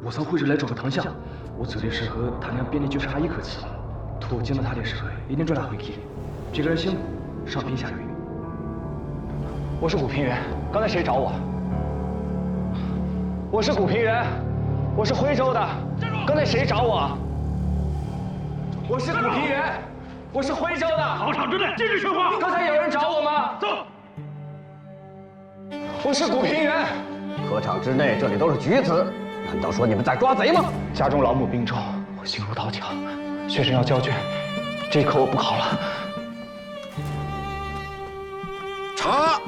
我从惠州来找个堂下，我走的时候他俩便利就差一口气，托我见到他的时候一定抓他回去。这个人姓古，上边下雨。我是古平原，刚才谁找我？我是古平原，我是徽州的，刚才谁找我？我是古平原，我是徽州的。考场之内禁止说话。刚才有人找我吗？走。我是古平原。科场之内这里都是举子，难道说你们在抓贼吗？家中老母病重，我心如刀绞，学生要交卷，这一科我不考了。查，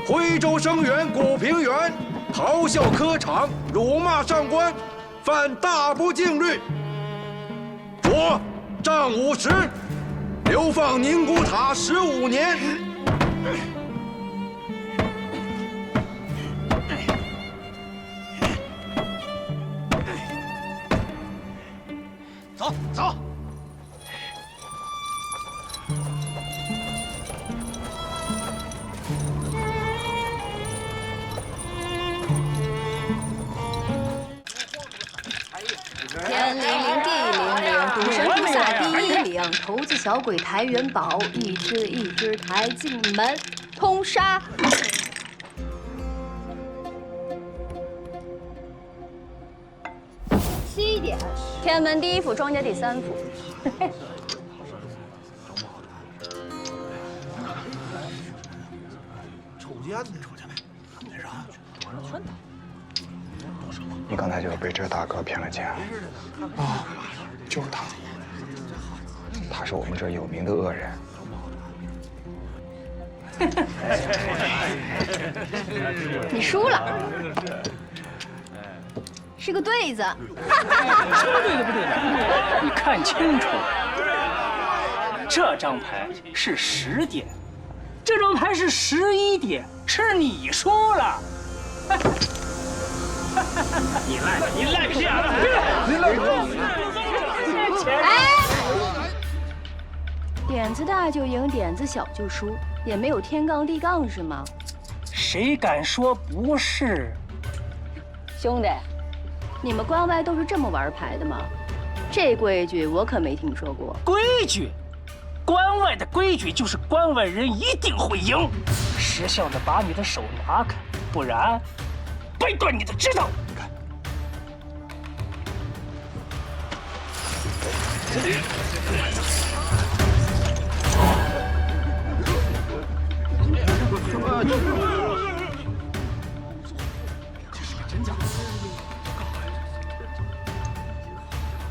徽州生员古平原咆哮科场，辱骂上官，犯大不敬律。着杖50，流放宁古塔15年。走走。天灵灵，地灵灵，赌神菩萨第一灵，头子小鬼抬元宝，一只一只抬进门，通杀。7点，天门第一府，庄家第3府。你刚才就被这大哥骗了钱啊？就是他，他是我们这儿有名的恶人。你输了，是个对子。什么对的不对的？你看清楚，这张牌是10点，这张牌是11点，是你输了。你赖个屁啊！你赖个！哎，点子大就赢，点子小就输，也没有天杠地杠是吗？谁敢说不是？兄弟，你们关外都是这么玩牌的吗？这规矩我可没听说过。规矩，关外的规矩就是关外人一定会赢。识相的把你的手拿开，不然掰断你的指头。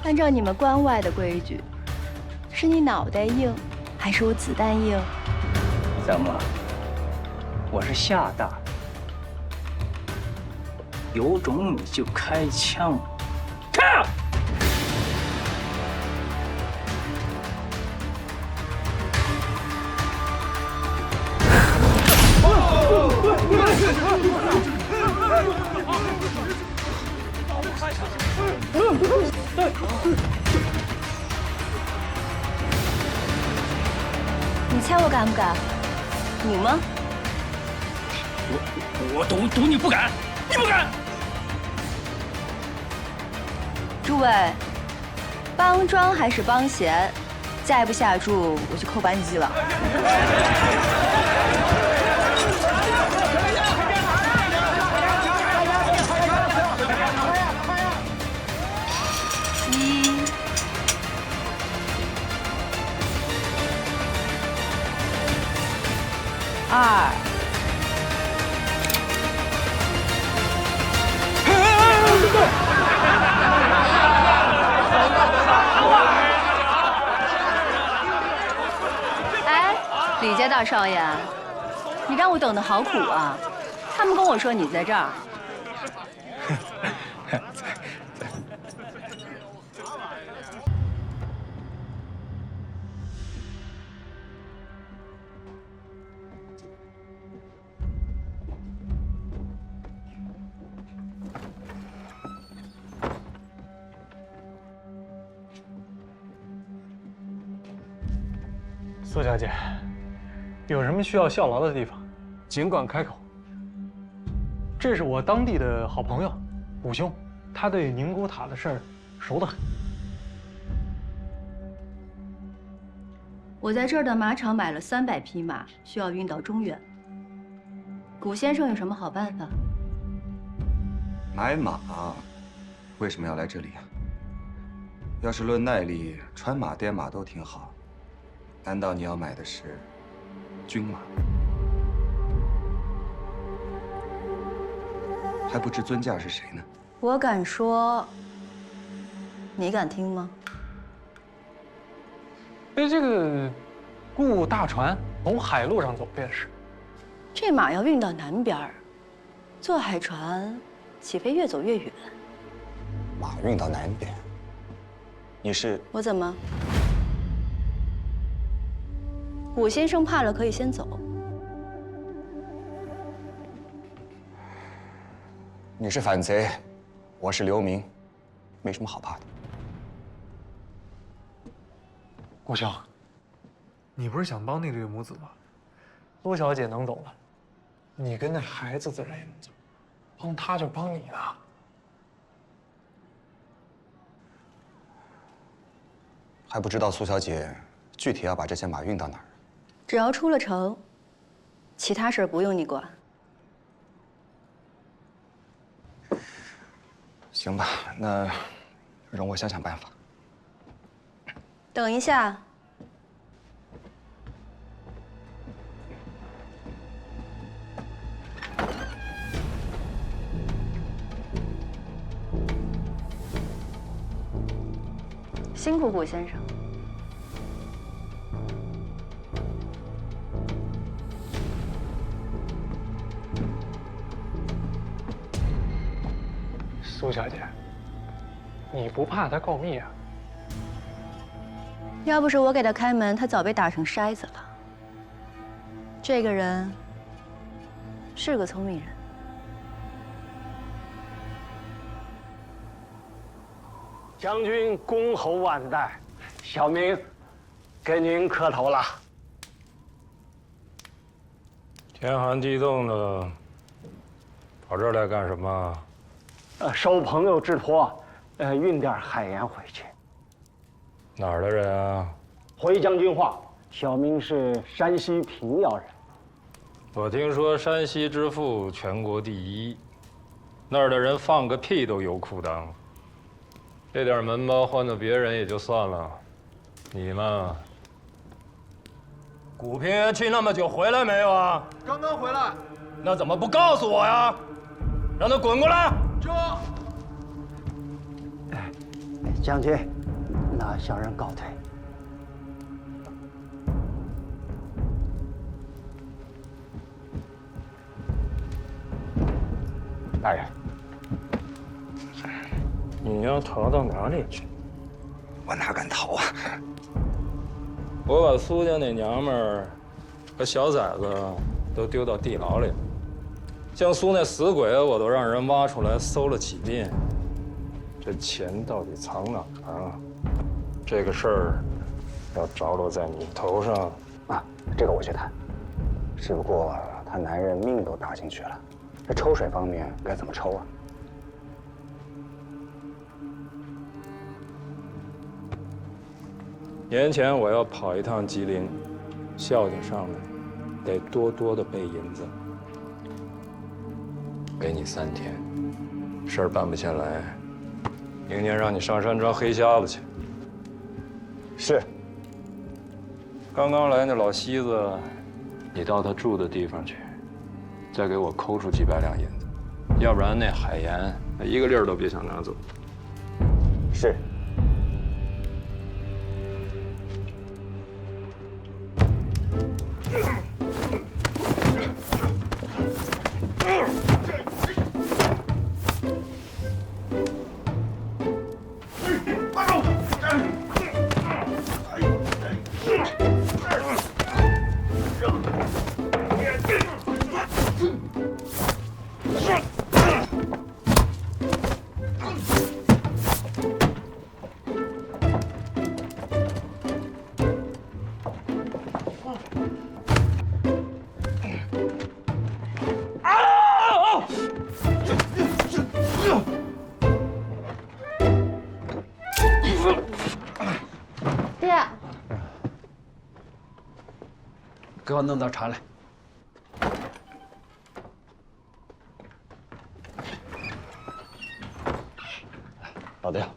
按照你们关外的规矩，是你脑袋硬，还是我子弹硬？怎么？我是厦大，有种你就开枪，开！你猜我敢不敢？赌吗？我赌你不敢，你不敢。诸位，帮庄还是帮闲？再不下注，我就扣班级了。2。哎，李家大少爷，你让我等得好苦啊！他们跟我说你在这儿。苏小姐，有什么需要效劳的地方，尽管开口。这是我当地的好朋友，武兄，他对宁古塔的事儿熟得很。我在这儿的马场买了300匹马，需要运到中原。古先生有什么好办法？买马，为什么要来这里啊？要是论耐力，川马、滇马都挺好，难道你要买的是军马？还不知尊驾是谁呢？我敢说，你敢听吗？这个雇大船从海路上走便是。这马要运到南边儿，坐海船岂非越走越远？马运到南边，你是？我怎么？古先生怕了可以先走。你是反贼，我是流民，没什么好怕的。顾兄，你不是想帮那对母子吗？陆小姐能走了，你跟那孩子自然也能走，帮他就帮你了。还不知道苏小姐具体要把这些马运到哪儿？只要出了城，其他事儿不用你管。行吧，那容我想想办法。等一下。辛苦古先生。苏小姐，你不怕他告密啊？要不是我给他开门，他早被打成筛子了。这个人是个聪明人。将军恭候万代，小明给您磕头了。天寒地冻的，跑这儿来干什么？受朋友之托，运点海盐回去。哪儿的人啊？回将军话，小明是山西平遥人。我听说山西之富全国第一，那儿的人放个屁都油裤裆。这点门包换到别人也就算了，你嘛，古平原去那么久，回来没有啊？刚刚回来。那怎么不告诉我呀？让他滚过来！这。将军，那小人告退。大人，你要逃到哪里去？我哪敢逃啊！我把苏家那娘们儿和小崽子都丢到地牢里了，像苏那死鬼，我都让人挖出来搜了几遍。这钱到底藏哪儿啊？这个事儿要着落在你头上啊，这个我去谈。只不过他男人命都搭进去了，这抽水方面该怎么抽啊？年前我要跑一趟吉林，孝敬上来，得多多的备银子。给你3天，事儿办不下来，明年让你上山抓黑瞎子去。是。刚刚来那老西子，你到他住的地方去，再给我抠出几百两银子，要不然那海盐一个粒儿都别想拿走。是。给我弄点茶来。老爹，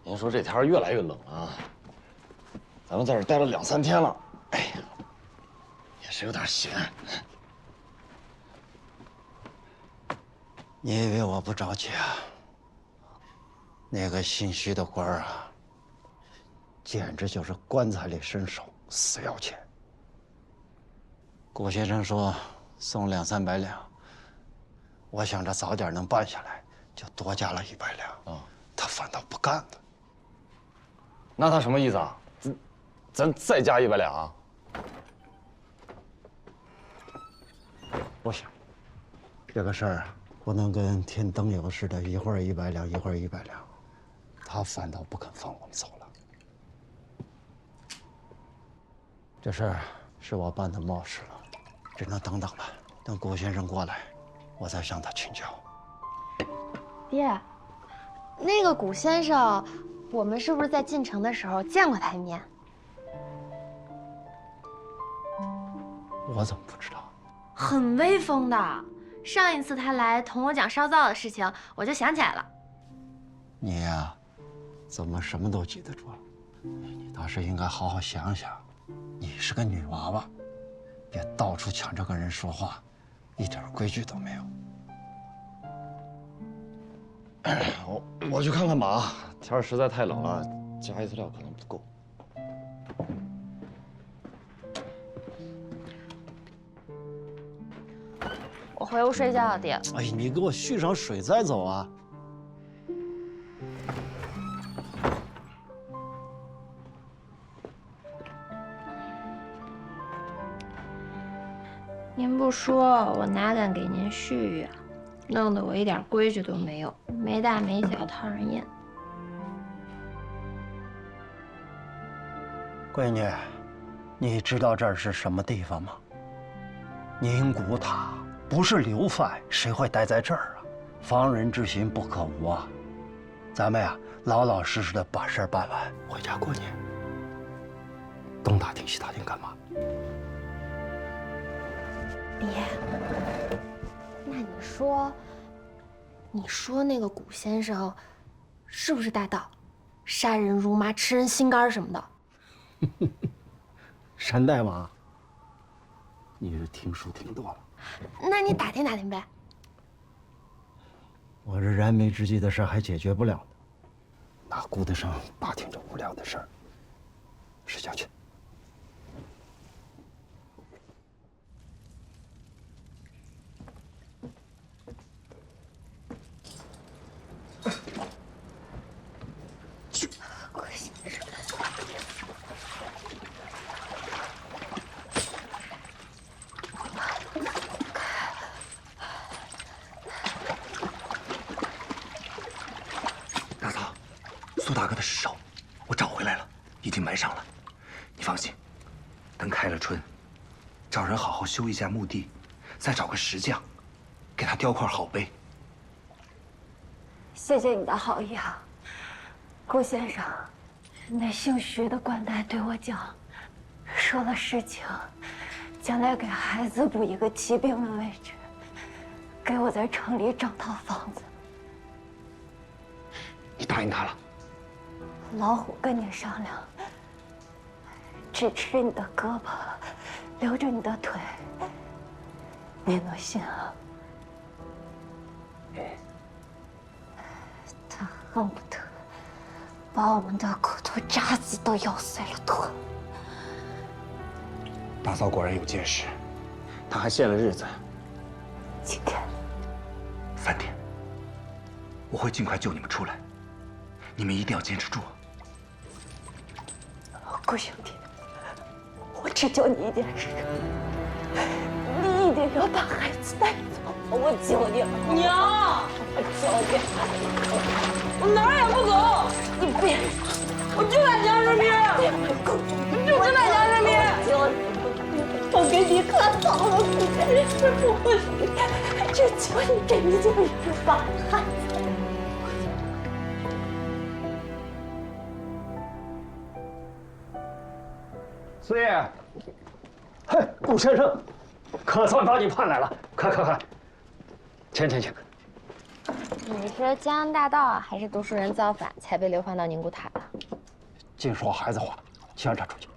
您说这天越来越冷啊，咱们在这待了2、3天了，哎呀，也是有点闲。你以为我不着急啊？那个姓徐的官儿啊，简直就是棺材里伸手，死要钱。顾先生说送2、300两，我想着早点能办下来，就多加了100两。他反倒不干了。那他什么意思啊？咱再加100两啊？不行，这个事儿啊，不能跟天灯油似的，一会儿100两，一会儿100两。他反倒不肯放我们走了。这事儿是我办的冒失了，只能等等了。等顾先生过来，我再向他请教。爹，那个古先生，我们是不是在进城的时候见过他一面？我怎么不知道？很威风的。上一次他来同我讲烧灶的事情，我就想起来了。你呀，怎么什么都记得住？你倒是应该好好想想，你是个女娃娃，别到处抢着跟人说话，一点规矩都没有。我去看看马，天儿实在太冷了，加一次料可能不够。我回屋睡觉了，爹。哎，你给我续上水再走啊！您不说，我哪敢给您续啊？弄得我一点规矩都没有，没大没小讨人厌。闺女，你知道这儿是什么地方吗？宁古塔，不是流犯，谁会待在这儿啊？防人之心不可无啊！咱们呀，老老实实的把事儿办完，回家过年。东打听西打听干嘛？爹，那你说那个古先生，是不是大盗，杀人如麻，吃人心肝什么的？山大王，你是听书听多了。那你打听打听呗。我这燃眉之急的事还解决不了呢，哪顾得上打听这无聊的事儿？睡觉去。大嫂，苏大哥的尸首我找回来了，已经埋上了。你放心，等开了春，找人好好修一下墓地，再找个石匠，给他雕块好碑。谢谢你的好意啊，顾先生。那姓徐的官大对我讲，说了实情，将来给孩子补一个骑兵的位置，给我在城里整套房子。你答应他了？老虎跟你商量，只吃你的胳膊，留着你的腿，你能信啊？他恨不得把我们的骨头渣子都咬碎了吞。大嫂果然有见识，他还限了日子。今天3天，我会尽快救你们出来，你们一定要坚持住。顾兄弟，我只求你一件事，你一定要把孩子带走，我求你了。娘，我求你了，我哪儿也不走，你别，我就在家这边，就在家这边。我给你可早了，顾先生，我只求你给你件事，把孩子。四爷，嘿，顾先生，可算把你盼来了，快，请。你是江洋大盗啊，还是读书人造反才被流放到宁古塔的？净说孩子话，请让他出去。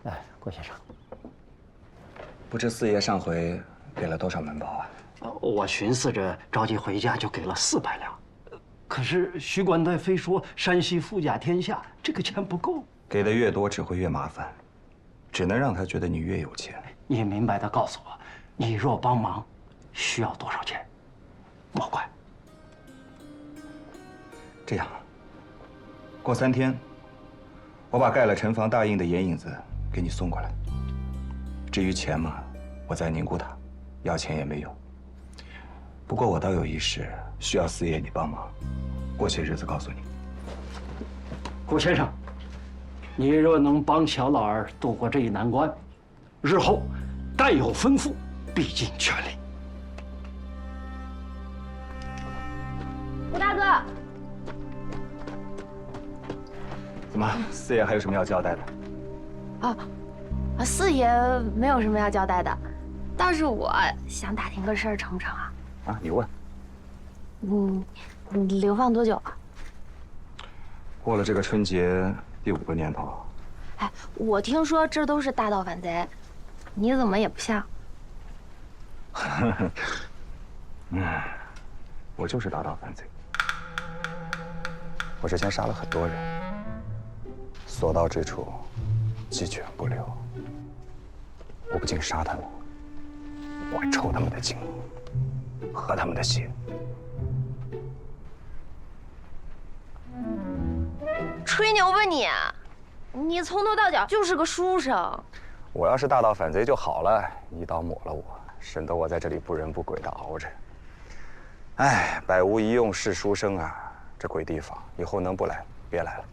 哎，郭先生，不知四爷上回给了多少门宝啊？我寻思着着急回家，就给了400两。可是徐官太非说山西富甲天下，这个钱不够。给的越多，只会越麻烦，只能让他觉得你越有钱。你明白的告诉我，你若帮忙，需要多少钱？莫怪。这样，过3天，我把盖了城防大印的眼影子给你送过来。至于钱嘛，我在宁古塔，要钱也没用。不过我倒有一事需要四爷你帮忙，过些日子告诉你。顾先生，你若能帮小老儿度过这一难关，日后但有吩咐，必尽全力。顾大哥，怎么，四爷还有什么要交代的？四爷没有什么要交代的，倒是我想打听个事儿，成不成啊？啊，你问。你流放多久了？过了这个春节第5个年头。哎，我听说这都是大盗反贼，你怎么也不像？我就是大盗反贼。我之前杀了很多人，所到之处，鸡犬不留。我不仅杀他们，我还抽他们的筋，喝他们的血。吹牛吧你！你从头到脚就是个书生。我要是大盗反贼就好了，一刀抹了我，省得我在这里不仁不贵的熬着。哎，百无一用是书生啊，这鬼地方，以后能不来别来了。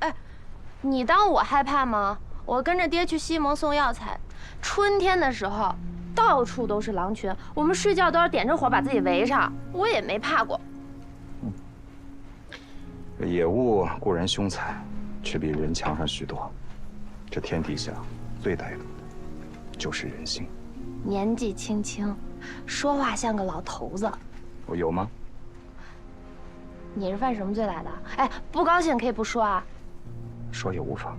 哎，你当我害怕吗？我跟着爹去西蒙送药材，春天的时候，到处都是狼群，我们睡觉都要点着火把自己围上，我也没怕过。这野物固然凶残，却比人强上许多。这天底下最歹毒的，就是人性。年纪轻轻，说话像个老头子。我有吗？你是犯什么罪来的？哎，不高兴可以不说啊。说也无妨。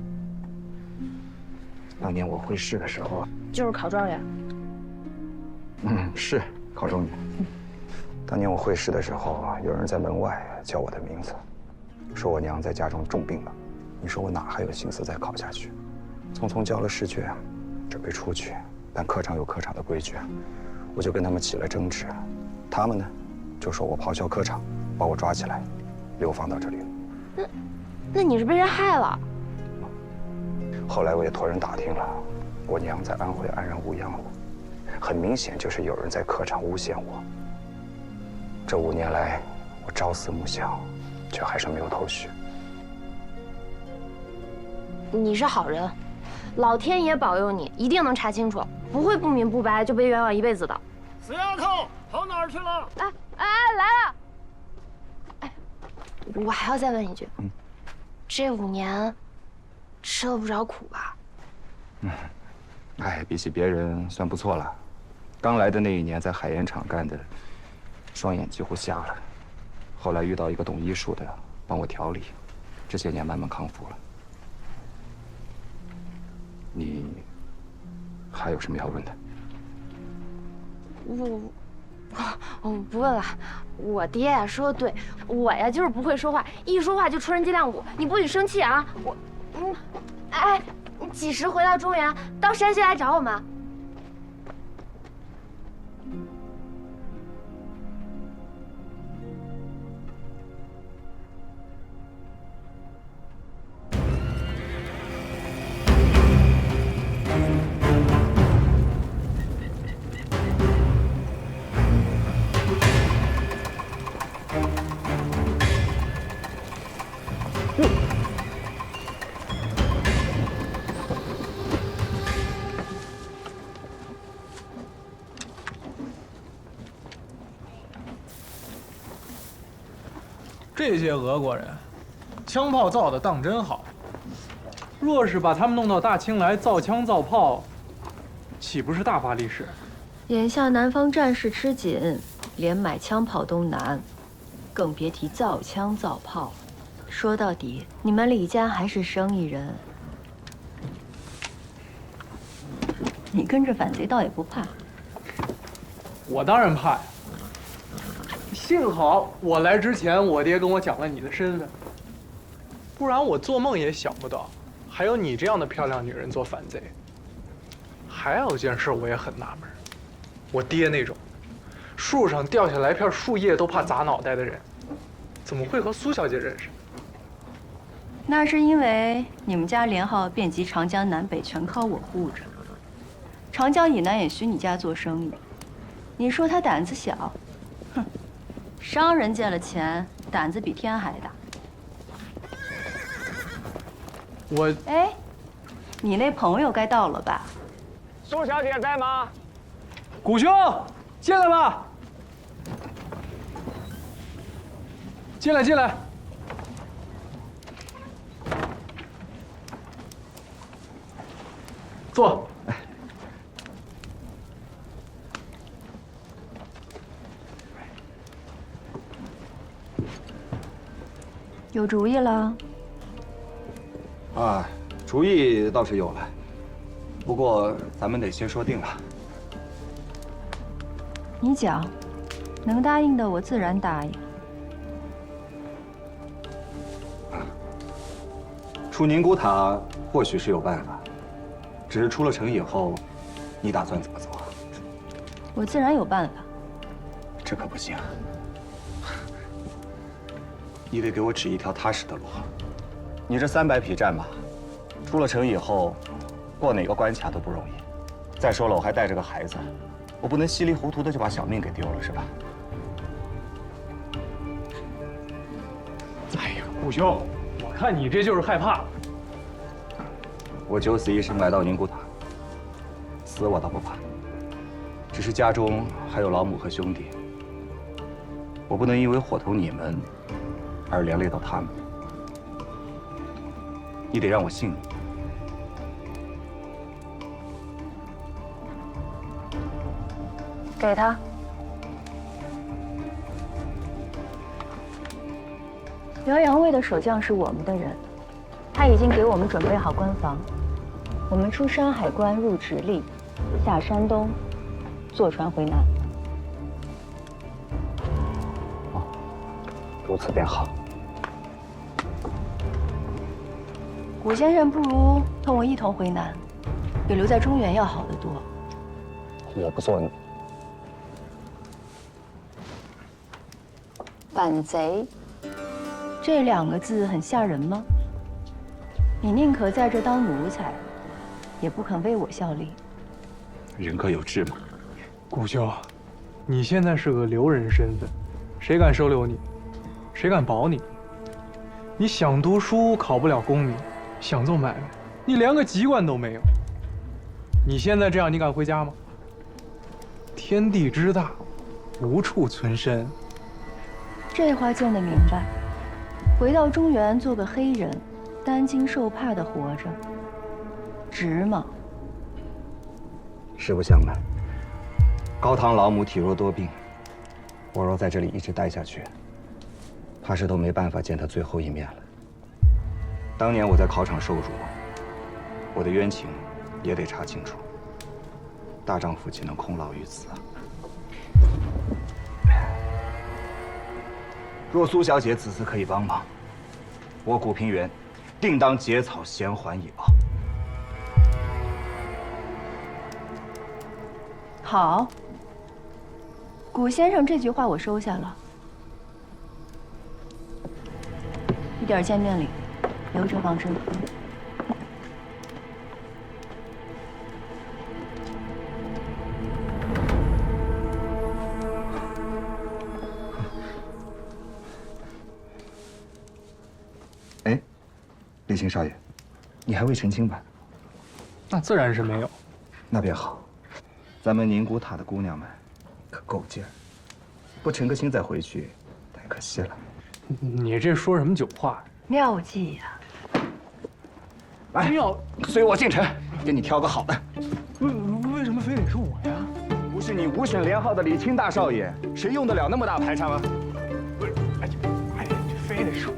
当年我会试的时候，就是考状元。是考状元。当年我会试的时候，有人在门外叫我的名字，说我娘在家中重病了。你说我哪还有心思再考下去？匆匆交了试卷，准备出去，但科场有科场的规矩，我就跟他们起了争执。他们呢，就说我咆哮科场，把我抓起来，流放到这里了。那你是被人害了？后来我也托人打听了，我娘在安徽安然无恙了。很明显就是有人在科场诬陷我。这5年来，我朝思暮想，却还是没有头绪。你是好人，老天爷保佑你，一定能查清楚，不会不明不白就被冤枉一辈子的。死丫头，跑哪儿去了？哎，来了！哎，我还要再问一句，这5年吃了不少苦吧？哎，比起别人算不错了。刚来的那1年，在海盐厂干的，双眼几乎瞎了。后来遇到一个懂医术的，帮我调理，这些年慢慢康复了。你还有什么要问的？我不问了。我爹呀说的对，我呀就是不会说话，一说话就出人脊梁骨。你不许生气啊！哎，你几时回到中原？到山西来找我们？这些俄国人，枪炮造的当真好。若是把他们弄到大清来造枪造炮，岂不是大发利市？眼下南方战事吃紧，连买枪炮都难，更别提造枪造炮。说到底，你们李家还是生意人。你跟着反贼倒也不怕。我当然怕呀。幸好我来之前，我爹跟我讲了你的身份，不然我做梦也想不到，还有你这样的漂亮女人做反贼。还有件事我也很纳闷，我爹那种树上掉下来片树叶都怕砸脑袋的人，怎么会和苏小姐认识？那是因为你们家连号遍及长江南北，全靠我护着。长江以南也许你家做生意，你说他胆子小，哼，商人见了钱，胆子比天还大。哎，你那朋友该到了吧？苏小姐在吗？谷兄，进来吧。进来，进来。坐。有主意了？啊，主意倒是有了，不过咱们得先说定了。你讲，能答应的我自然答应。出宁古塔或许是有办法，只是出了城以后，你打算怎么走啊？我自然有办法。这可不行，你得给我指一条踏实的路。你这300匹战马，出了城以后，过哪个关卡都不容易。再说了，我还带着个孩子，我不能稀里糊涂的就把小命给丢了，是吧？哎呀，谷兄，我看你这就是害怕。我九死一生来到宁古塔，死我倒不怕，只是家中还有老母和兄弟，我不能因为伙同你们而连累到他们。你得让我信你。给他。辽阳卫的守将是我们的人，他已经给我们准备好关防。我们出山海关入直隶，下山东，坐船回南。如此便好。谷先生不如同我一同回南，比留在中原要好得多。我不做反贼，这2个字很吓人吗？你宁可在这当奴才，也不肯为我效力。人各有志嘛。谷兄，你现在是个留人身份，谁敢收留你？谁敢保你？你想读书考不了功名，想做买卖，你连个籍贯都没有。你现在这样，你敢回家吗？天地之大，无处存身。这话见得明白。回到中原做个黑人，担惊受怕的活着，值吗？实不相瞒，高堂老母体弱多病，我若在这里一直待下去，怕是都没办法见她最后一面了。当年我在考场受辱，我的冤情也得查清楚。大丈夫岂能空劳于此啊？若苏小姐此次可以帮忙，我谷平原定当结草衔环以报。好，谷先生这句话我收下了。一点见面礼，流程方针。哎，李清少爷，你还未成亲吧？那自然是没有。那便好，咱们宁古塔的姑娘们可够劲儿，不成个亲再回去，太可惜了。你这说什么酒话？妙计呀！来，随我进城，给你挑个好的。为什么非得是我呀？不是你5省连号的李清大少爷，谁用得了那么大排场啊？不是，哎呀，这非得是我。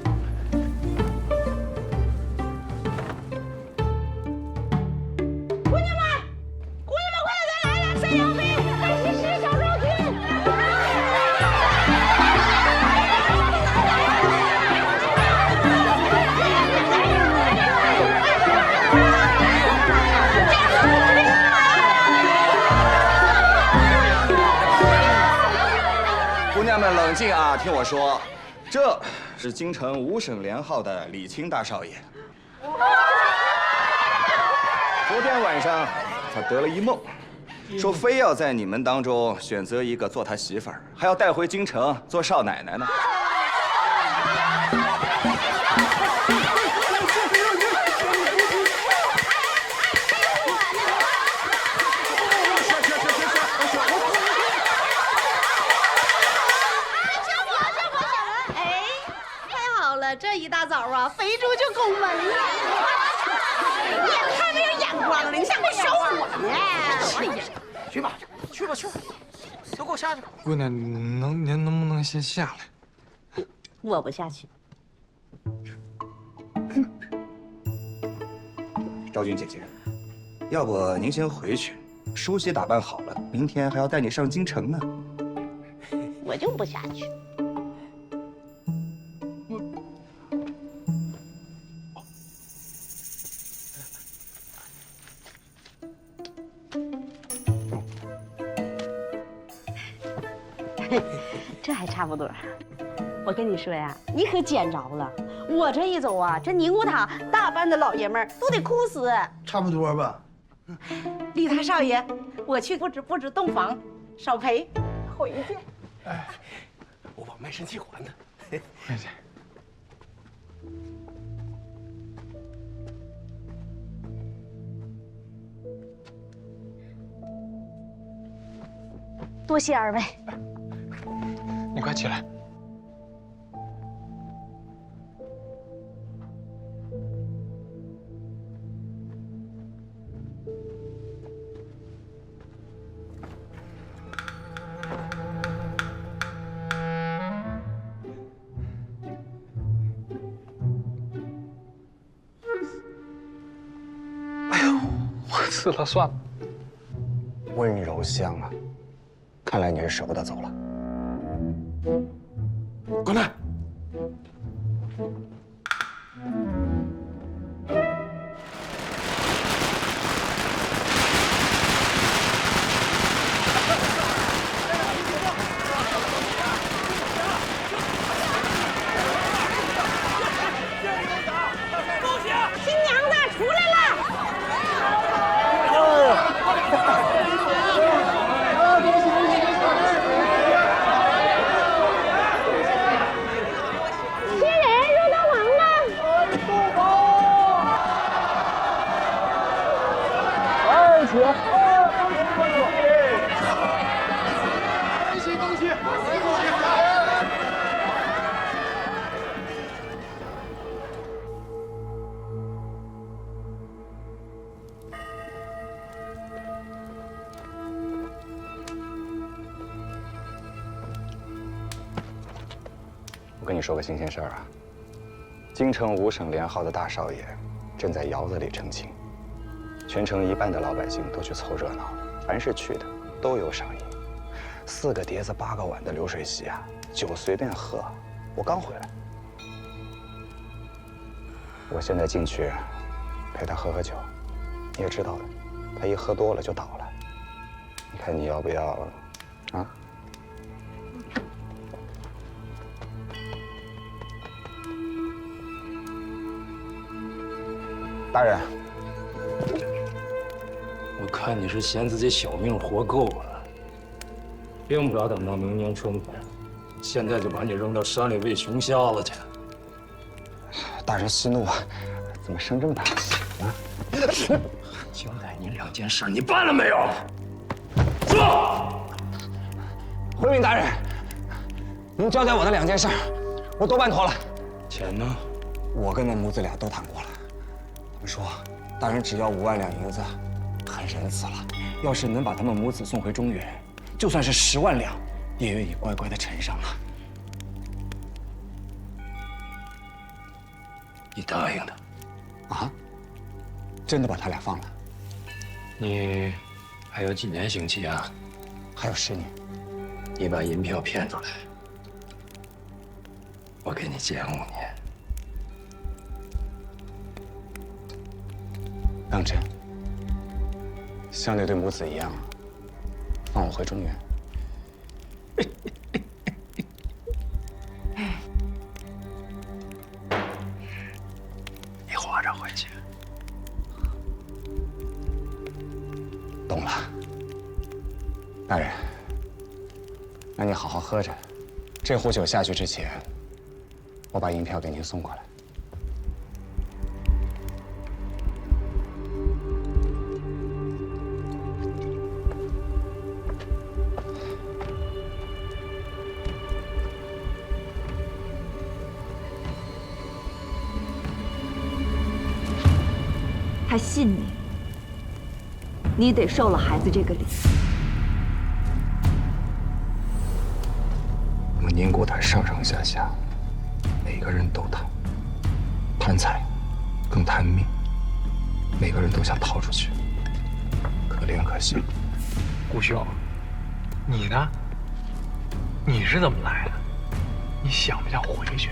姑娘们冷静啊，听我说，这是京城5省连号的李清大少爷。昨天晚上他得了一梦，说非要在你们当中选择一个做他媳妇儿，还要带回京城做少奶奶呢。这一大早啊，肥猪就拱门了。你也太没有眼光了，你像没手我呢？去吧，都给我下去。姑娘，您能不能先下来？我不下去。昭君姐姐，要不您先回去，梳洗打扮好了，明天还要带你上京城呢。我就不下去。 这还差不多。我跟你说呀，你可捡着了。我这一走啊，这宁古塔大半的老爷们儿都得哭死。差不多吧。李大少爷，我去布置洞房，少赔，回去。哎，我把卖身契还他。回去。多谢二位。 你快起来！哎呦，我死了，算了。温柔乡啊，看来你是舍不得走了。 滚蛋！新娘子出来了！我跟你说个新鲜事儿啊，京城5省连号的大少爷正在窑子里成亲，全城一半的老百姓都去凑热闹，凡是去的都有赏银，4个碟子8个碗的流水席啊，酒随便喝。我刚回来，我现在进去陪他喝酒，你也知道的，他一喝多了就倒了。你看你要不要啊？ 大人，我看你是嫌自己小命活够了，并不要等到明年春天，现在就把你扔到山里喂熊瞎子去。大人息怒啊，怎么生这么大气啊？交代你2件事，你办了没有？说。回禀大人，您交代我的2件事，我都办妥了。钱呢？我跟那母子俩都谈过了，他们说大人只要5万两银子，很仁慈了。要是能把他们母子送回中原，就算是10万两，也愿意乖乖的呈上啊。你答应的？啊？真的把他俩放了？你还有几年刑期啊？还有10年。你把银票骗出来，我给你减5年。当真？像那对母子一样，放我回中原？你活着回去。懂了，大人。那你好好喝着，这壶酒下去之前，我把银票给您送过来。他信你，你得受了孩子这个礼。我们宁国坛上上下下，每个人都贪，贪财，更贪命，每个人都想逃出去，可怜可惜。顾兄，你呢？你是怎么来的？你想不想回去？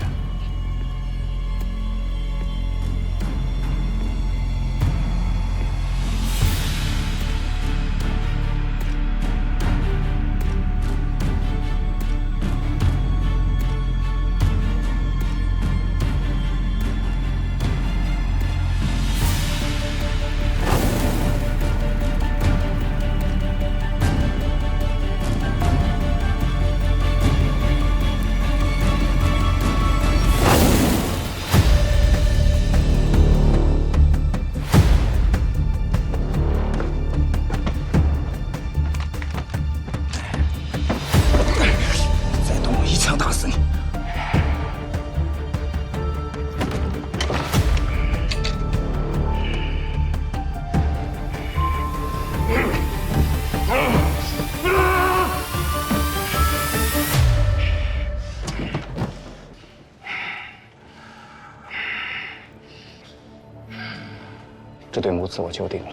这对母子我就定了。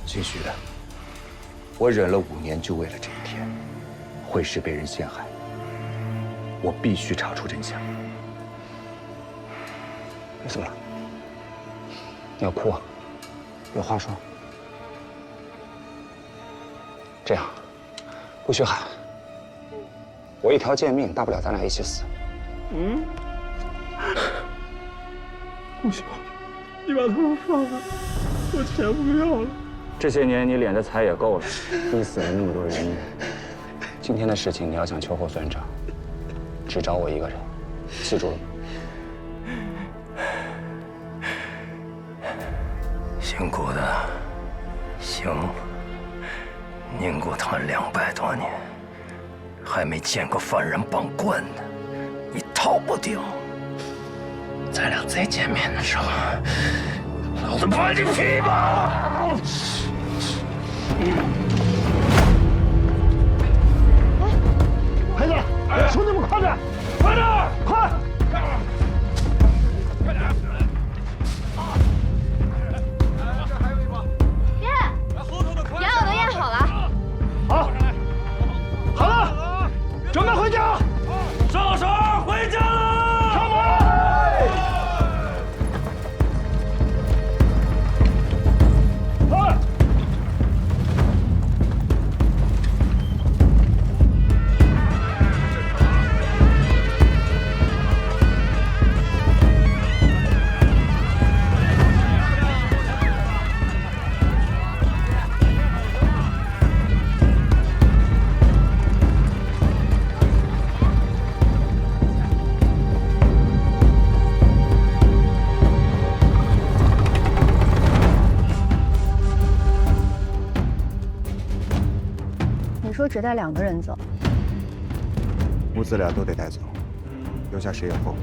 姓徐的，我忍了5年，就为了这一天。惠氏被人陷害，我必须查出真相。你怎么了？你要哭啊？有话说。这样，不许喊。我一条贱命，大不了咱俩一起死。顾兄，你把他们放了，我钱不要了。这些年你敛的财也够了，逼死了那么多人命。今天的事情你要想秋后算账，只找我一个人，记住了吗？姓顾的，行。宁国坛200多年，还没见过犯人绑棍的，你逃不掉。咱俩再见面的时候，老子把你劈吧！孩子，兄弟们快点，快点，快！爹，烟我都验好了。好，好了，准备回家。少手回家了。上马！快！你说只带2个人走，母子俩都得带走，留下视野后面。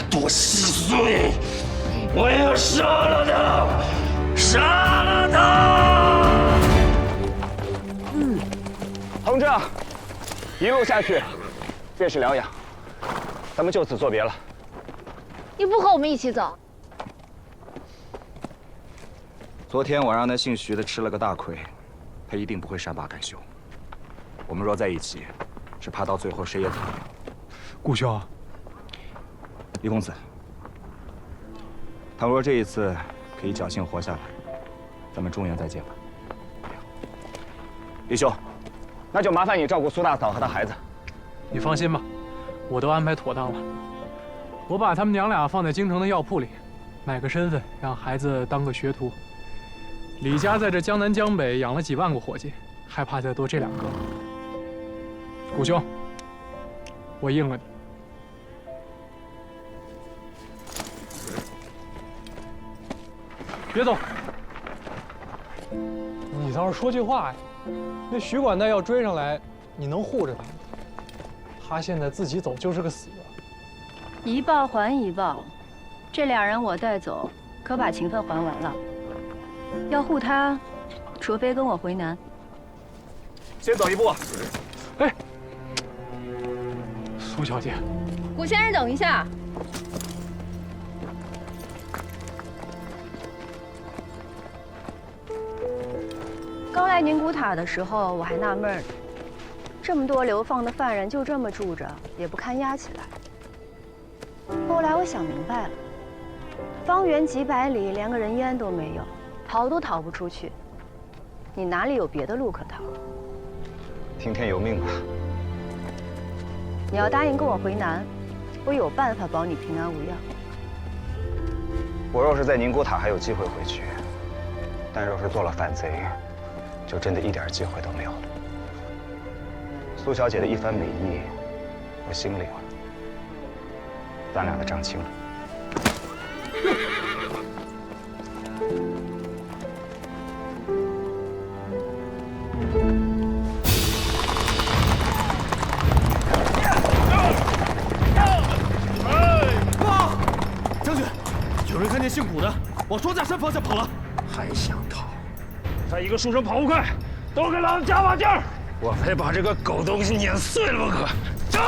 剁稀碎！我要杀了他！杀了他！同志，一路下去便是疗养，咱们就此作别了。你不和我们一起走？昨天我让那姓徐的吃了个大亏，他一定不会善罢甘休。我们若在一起，只怕到最后谁也走不了。顾兄，李公子，倘若这一次可以侥幸活下来，咱们中原再见吧。李兄，那就麻烦你照顾苏大嫂和她孩子。你放心吧，我都安排妥当了。我把他们娘俩放在京城的药铺里，买个身份，让孩子当个学徒。李家在这江南江北养了几万个伙计，还怕再多这2个？顾兄，我应了你。别走！你倒是说句话呀！那徐管带要追上来，你能护着他吗？他现在自己走就是个死。一报还一报，这2人我带走，可把情分还完了。要护他，除非跟我回南。先走一步。哎，苏小姐，顾先生，等一下。刚来宁古塔的时候，我还纳闷呢，这么多流放的犯人就这么住着，也不堪压起来。后来我想明白了，方圆几百里连个人烟都没有，逃都逃不出去。你哪里有别的路可逃？听天由命吧。你要答应跟我回南，我有办法保你平安无恙。我若是在宁古塔还有机会回去，但若是做了反贼，就真的一点机会都没有了。苏小姐的一番美意，我心领了，咱俩的账清了。将军，有人看见姓古的往庄稼山方向跑了，还想逃？他一个书生跑不快，都给老子加把劲儿！我非把这个狗东西碾碎了不可！走！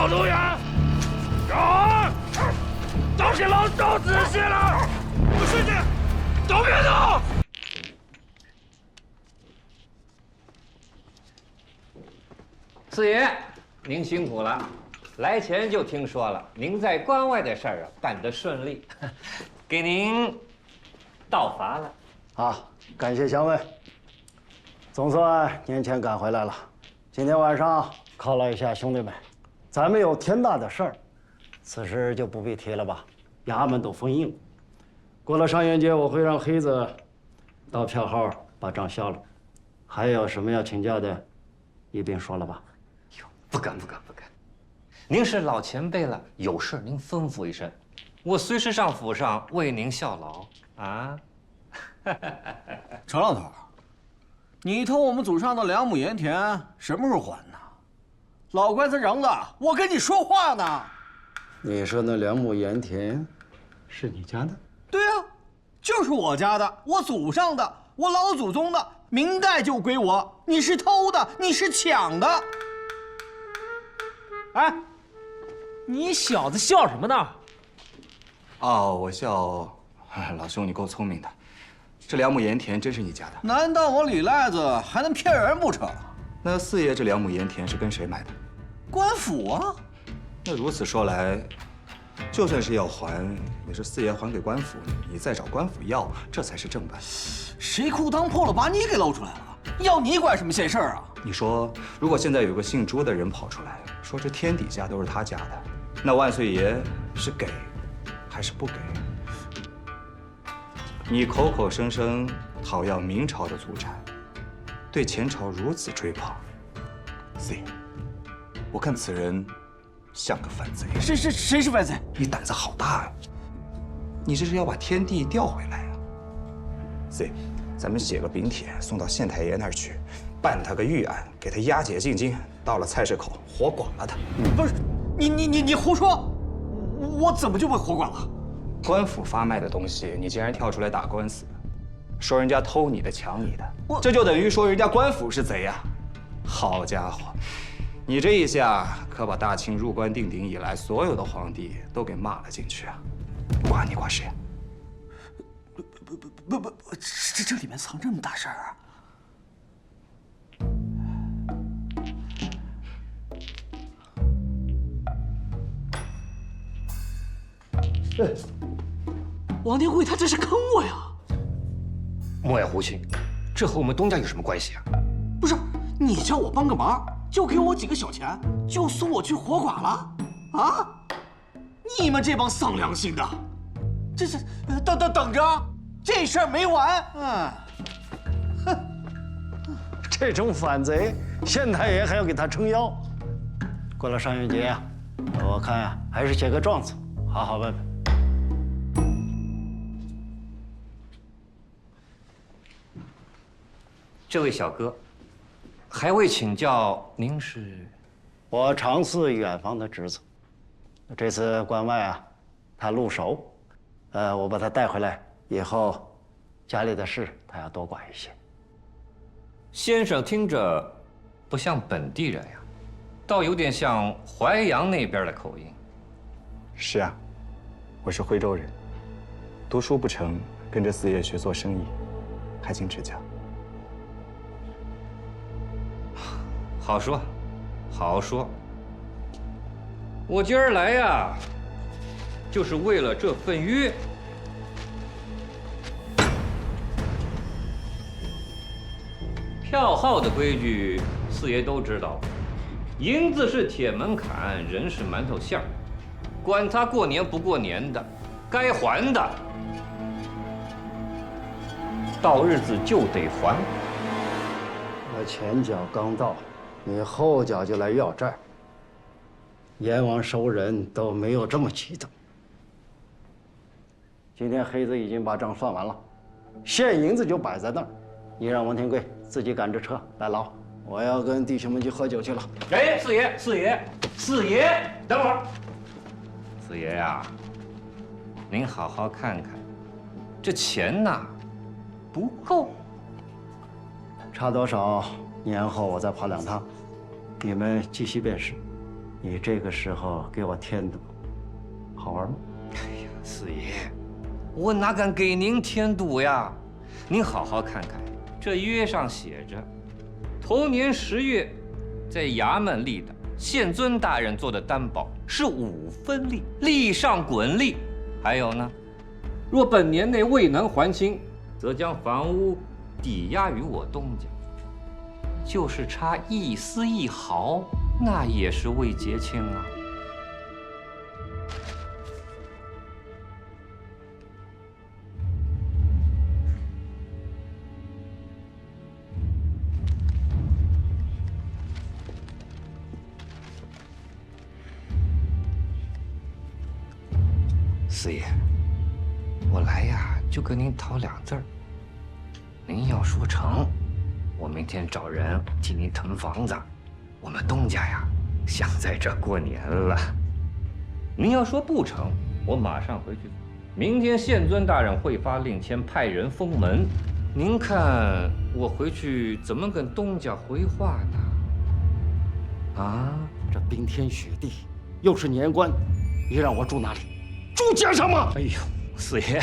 后动员，让！都给老子仔细了！不许你，都别动！四爷，您辛苦了。来前就听说了您在关外的事儿办得顺利，给您道罚了。好，感谢相慰。总算年前赶回来了。今天晚上犒劳一下兄弟们，咱们有天大的事儿，此事就不必提了吧。衙门都封印了。过了上元节，我会让黑子到票号把账消了。还有什么要请教的，一并说了吧。不敢。您是老前辈了，有事您吩咐一声，我随时上府上为您效劳啊。程老头，你偷我们祖上的2亩盐田，什么时候还呢？老乖子扔了，我跟你说话呢。你说那2亩盐田是你家的？对呀，就是我家的，我祖上的，我老祖宗的，明代就归我。你是偷的，你是抢的。哎，你小子笑什么呢？哦，我笑，老兄你够聪明的，这2亩盐田真是你家的？难道我李赖子还能骗人不成？那四爷这2亩盐田是跟谁买的？官府啊。那如此说来，就算是要还，也是四爷还给官府，你再找官府要，这才是正办。谁裤裆破了，把你给露出来了？要你管什么闲事儿啊？你说，如果现在有个姓朱的人跑出来，说这天底下都是他家的，那万岁爷是给还是不给？你口口声声讨要明朝的祖产，对前朝如此追捧，四爷，我看此人像个反贼。谁是反贼？你胆子好大呀！你这是要把天地调回来呀？四爷，咱们写个禀帖送到县太爷那儿去，办他个预案，给他押解进京，到了菜市口活剐了他。不是，你胡说！我怎么就被活剐了？官府发卖的东西，你竟然跳出来打官司，说人家偷你的、抢你的，这就等于说人家官府是贼呀！好家伙，你这一下可把大清入关定鼎以来所有的皇帝都给骂了进去啊！关你管事呀？不，这里面藏这么大事儿啊！王天贵他这是坑我呀！莫要胡气，这和我们东家有什么关系啊？不是，你叫我帮个忙，就给我几个小钱，就送我去活剐了？啊！你们这帮丧良心的，这是等着，这事儿没完。哼，这种反贼，县太爷还要给他撑腰。过了上元节啊，我看呀，还是写个状子，好好问问。这位小哥，还未请教您是？我常侍远房的侄子，这次关外啊，他入守，我把他带回来以后，家里的事他要多管一些。先生听着不像本地人呀，倒有点像淮阳那边的口音。是啊，我是徽州人，读书不成，跟着四爷学做生意，还请指教。好说，好说。我今儿来呀，就是为了这份约。票号的规矩，四爷都知道。银子是铁门槛，人是馒头馅儿，管他过年不过年的，该还的，到日子就得还。我前脚刚到，你后脚就来要债。阎王收人都没有这么急的。今天黑子已经把账算完了，现银子就摆在那儿，你让王天贵自己赶着车来捞，我要跟弟兄们去喝酒去了。哎，四爷，等会儿。四爷呀，您好好看看，这钱呐不够，差多少？年后我再跑2趟，你们继续便是。你这个时候给我添堵，好玩吗？哎呀，四爷，我哪敢给您添堵呀？您好好看看，这约上写着，同年10月，在衙门立的县尊大人做的担保是5分利，利上滚利。还有呢，若本年内未能还清，则将房屋抵押于我东家。就是差1丝1毫，那也是未结清啊。四爷，我来呀，就跟您讨2字儿。您要说成，我明天找人替您腾房子。我们东家呀，想在这过年了。您要说不成，我马上回去。明天县尊大人会发令签，派人封门。您看我回去怎么跟东家回话呢？啊，这冰天雪地，又是年关，你让我住哪里？住街上吗？哎呦，四爷，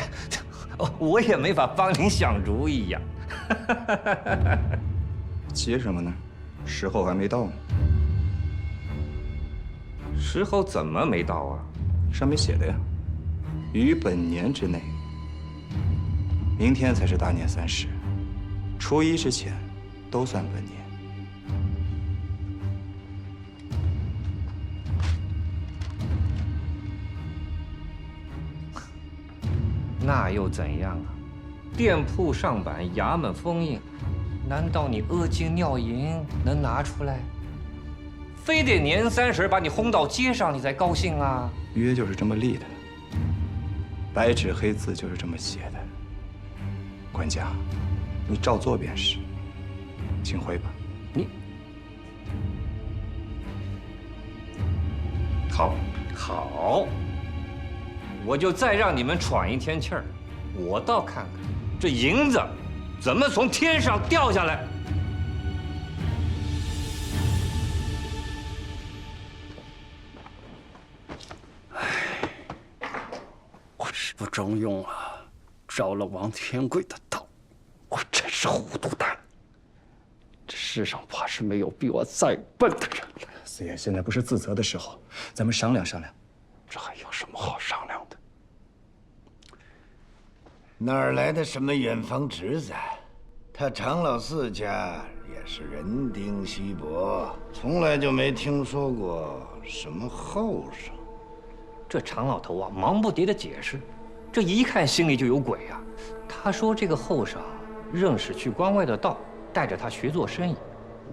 我也没法帮您想主意呀。急什么呢？时候还没到呢。时候怎么没到啊？上面写的呀，于本年之内。明天才是大年30，初1之前都算本年。那又怎样啊？店铺上板，衙门封印，难道你阿金尿银能拿出来？非得年30把你轰到街上，你才高兴啊？约就是这么立的，白纸黑字就是这么写的。管家，你照做便是，请回吧。你好，好。我就再让你们喘1天气儿，我倒看看这银子怎么从天上掉下来。我是不中用啊，着了王天贵的道，我真是糊涂蛋。这世上怕是没有比我再笨的人了。四爷，现在不是自责的时候，咱们商量商量。这还有什么好商量的？哪儿来的什么远房侄子？他常老四家也是人丁稀薄，从来就没听说过什么后生。这常老头啊，忙不迭的解释，这一看心里就有鬼啊。他说这个后生认识去关外的道，带着他学做生意。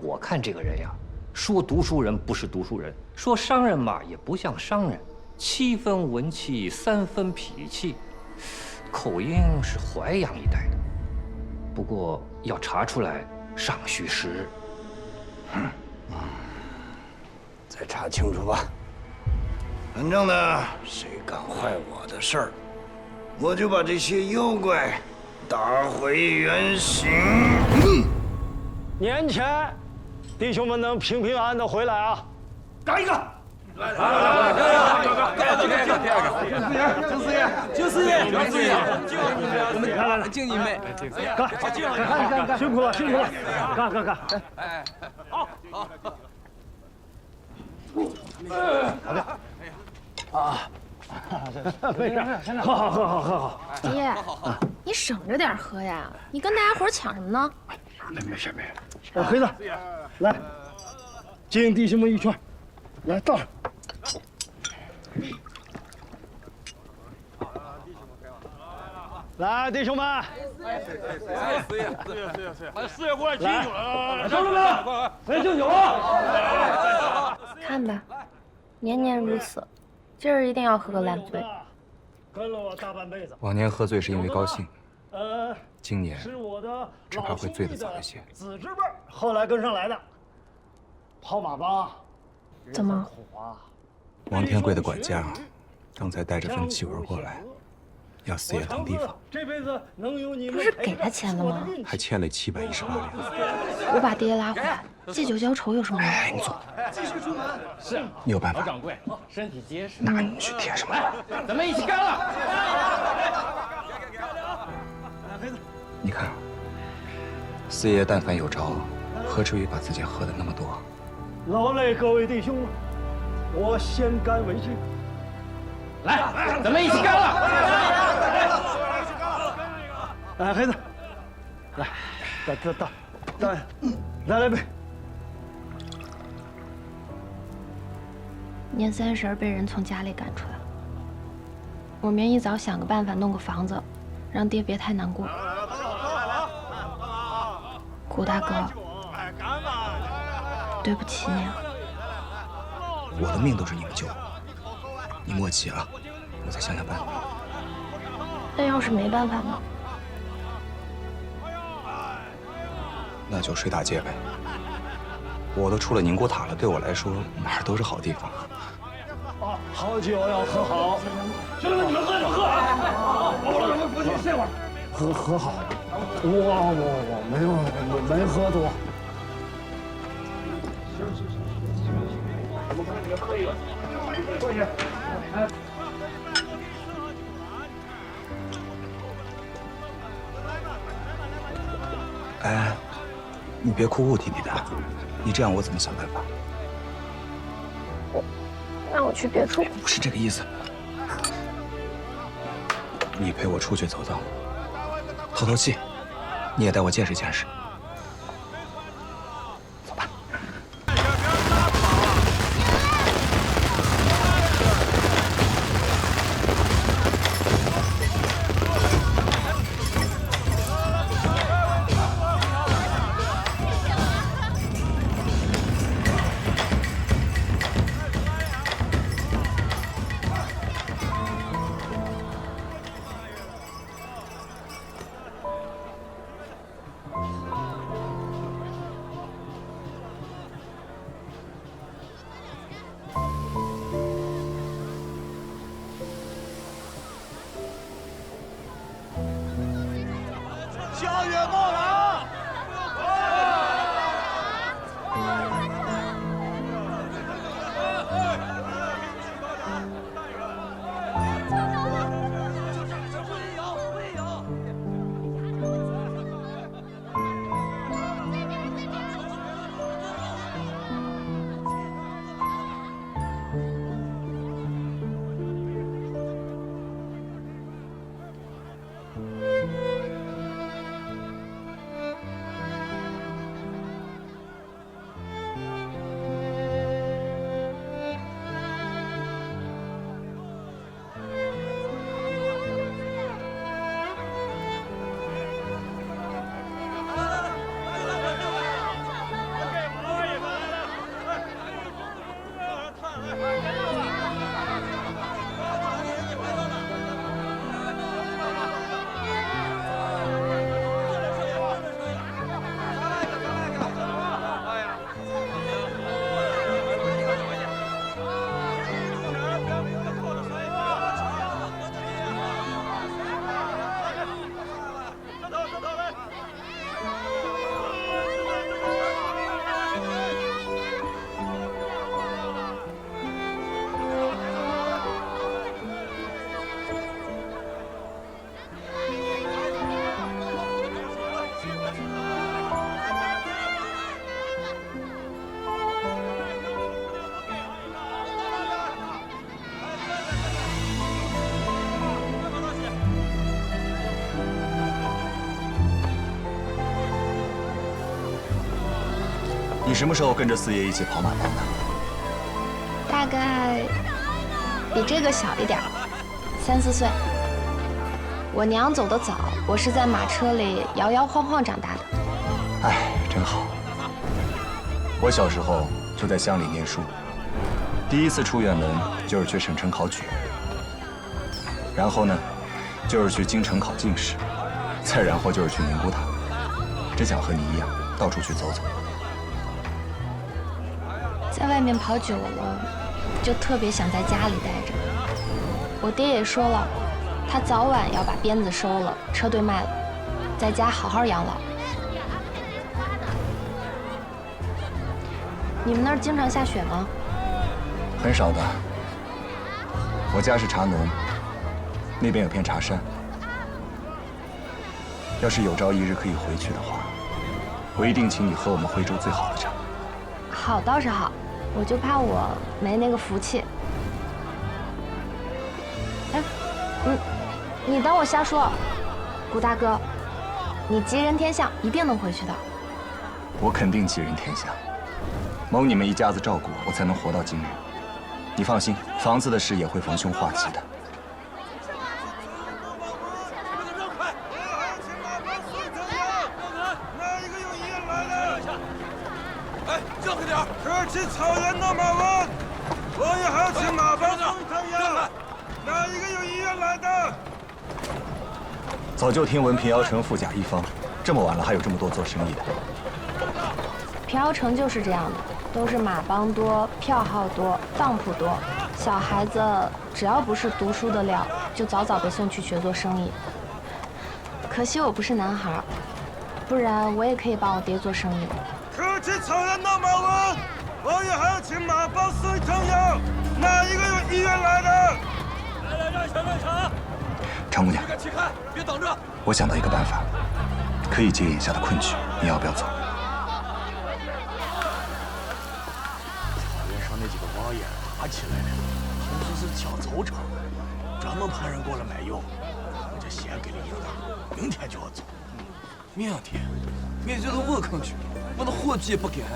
我看这个人呀，说读书人不是读书人，说商人嘛也不像商人。7分文气，3分痞气，口音是淮阳一带的。不过要查出来，尚需时日。再查清楚吧。反正呢，谁敢坏我的事儿，我就把这些妖怪打回原形。年前，弟兄们能平平安安的回来啊！干一个！来，敬四爷，敬四爷，敬四爷，我们来，敬你妹，干，辛苦了，辛苦了，干，哎，好，啊，没事，好，爹，你省着点喝呀，你跟大家伙抢什么呢？没事，黑子，来，敬弟兄们一圈，来倒上。来，弟兄们！四爷过来敬酒了，兄弟们，来敬酒啊！看吧，年年如此，今儿一定要喝个烂醉。跟了我大半辈子。往年喝醉是因为高兴，今年只怕会醉得早一些。子侄辈后来跟上来的，跑马帮。怎么？王天贵的管家刚才带着份契文过来。要四爷腾地方，这辈子能有你们不是给他钱了吗？还欠了718两。我把爹拉回来。借酒浇愁有什么用？哎，你坐。继续出门。是。你有办法？老掌柜，身体结实。那你去贴什么？咱们一起干了！你看，四爷但凡有招，何至于把自己喝的那么多？劳累各位弟兄了，我先干为敬。来，咱们一起干了！哎，孩子，来，来来杯。年30被人从家里赶出来了，我明一早想个办法弄个房子，让爹别太难过。古大哥，对不起你啊！我的命都是你们救的，你莫急啊，我再想想办法。那要是没办法呢？那就睡大街呗。我都出了宁国塔了，对我来说哪儿都是好地方。好酒要喝好，兄弟们，你们喝就喝啊！我不去歇会儿。喝好，我没喝多。我看你们喝一个，过去。哎，你别哭哭啼啼的，你这样我怎么想办法？那我去别处。不是这个意思，你陪我出去走走，透透气，你也带我见识见识。走吧。下月报郎。你什么时候跟着四爷一起跑马灯的？大概比这个小一点，3、4岁。我娘走得早，我是在马车里摇摇晃晃长大的。哎，真好。我小时候就在乡里念书，第一次出远门就是去省城考举，然后呢，就是去京城考进士，再然后就是去宁古塔。真想和你一样，到处去走走。在外面跑久了，就特别想在家里待着。我爹也说了，他早晚要把鞭子收了，车队卖了，在家好好养老。你们那儿经常下雪吗？很少的。我家是茶农，那边有片茶山。要是有朝一日可以回去的话，我一定请你喝我们徽州最好的茶。好倒是好，我就怕我没那个福气。哎，你当我瞎说？谷大哥，你吉人天相，一定能回去的。我肯定吉人天相，蒙你们一家子照顾，我才能活到今日。你放心，房子的事也会逢凶化吉的。让开点！科技草原闹马湾，我也还要请马帮送一趟药。哪一个有医院来的？早就听闻平遥城富甲一方，这么晚了还有这么多做生意的。平遥城就是这样的，都是马帮多、票号多、当铺多，小孩子只要不是读书的料，就早早被送去学做生意。可惜我不是男孩，不然我也可以帮我爹做生意。科技草原闹马湾，我也还要请马帮送一趟药。哪一个有医院来的？来，让一下！常姑娘，起开，别等着！我想到一个办法，可以解眼下的困局，你要不要走？草原上那几个王爷打起来了，听说是抢草场，专门派人过来买药。我这先给了应当，明天就要走。明天就到我坑去，我的伙计不给呀。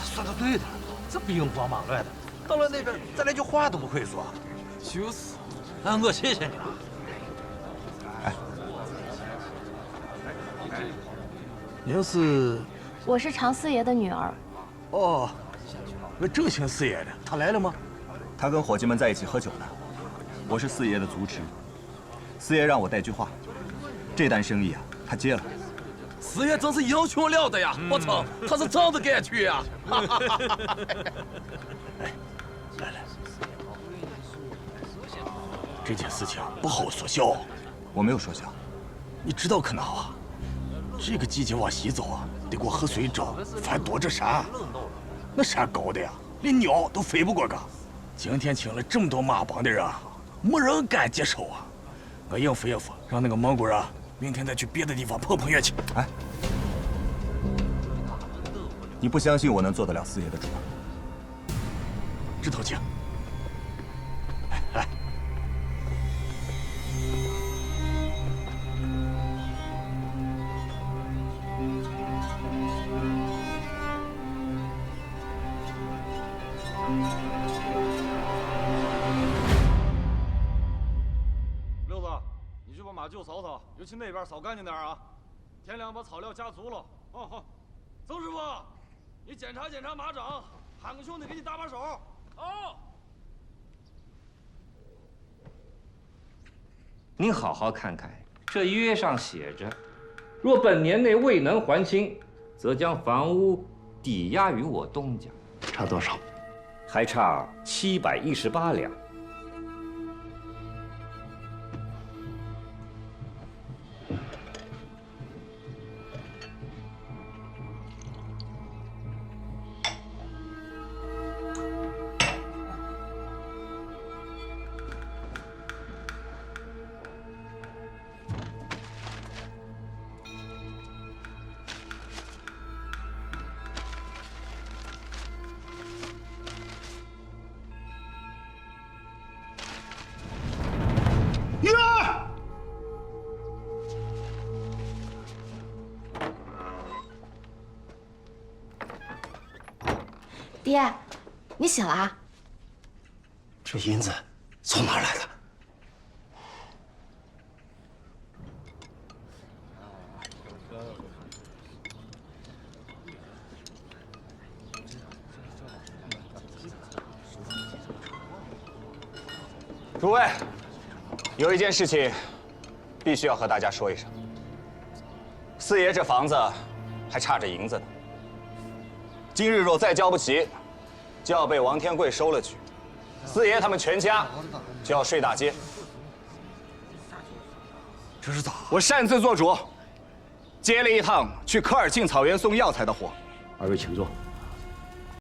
说的对的，这兵荒马乱的，到了那边咱连句话都不会说。就是，我谢谢你了。哎，您是？我是常四爷的女儿。哦，那正兴四爷的，他来了吗？他跟伙计们在一起喝酒呢。我是四爷的族侄，四爷让我带句话，这单生意啊，他接了。四爷真是英雄了得呀！我操，他是真的敢去呀！哎，来，这件事情不好说笑。我没有说笑。你知道可哪啊？这个季节往西走啊，得过河水沼、翻多着山，那山高的呀，连鸟都飞不过个。今天请了这么多马帮的人，没人敢接手啊！我应付应付，让那个蒙古人明天再去别的地方碰运气。哎，你不相信我能做得了四爷的主？知头请。六子，你去把马厩扫扫，尤其那边扫干净点啊！天亮把草料加足了。哦好，曾师傅，你检查检查马掌，喊个兄弟给你搭把手。哦。您好好看看，这约上写着，若本年内未能还清，则将房屋抵押于我东家。差多少？还差718两。爹，你醒了啊？这银子从哪儿来的？诸位，有一件事情必须要和大家说一声。四爷这房子还差着银子呢。今日若再交不齐，就要被王天贵收了去，四爷他们全家就要睡大街。这是咋？我擅自做主，接了一趟去科尔沁草原送药材的活。二位请坐。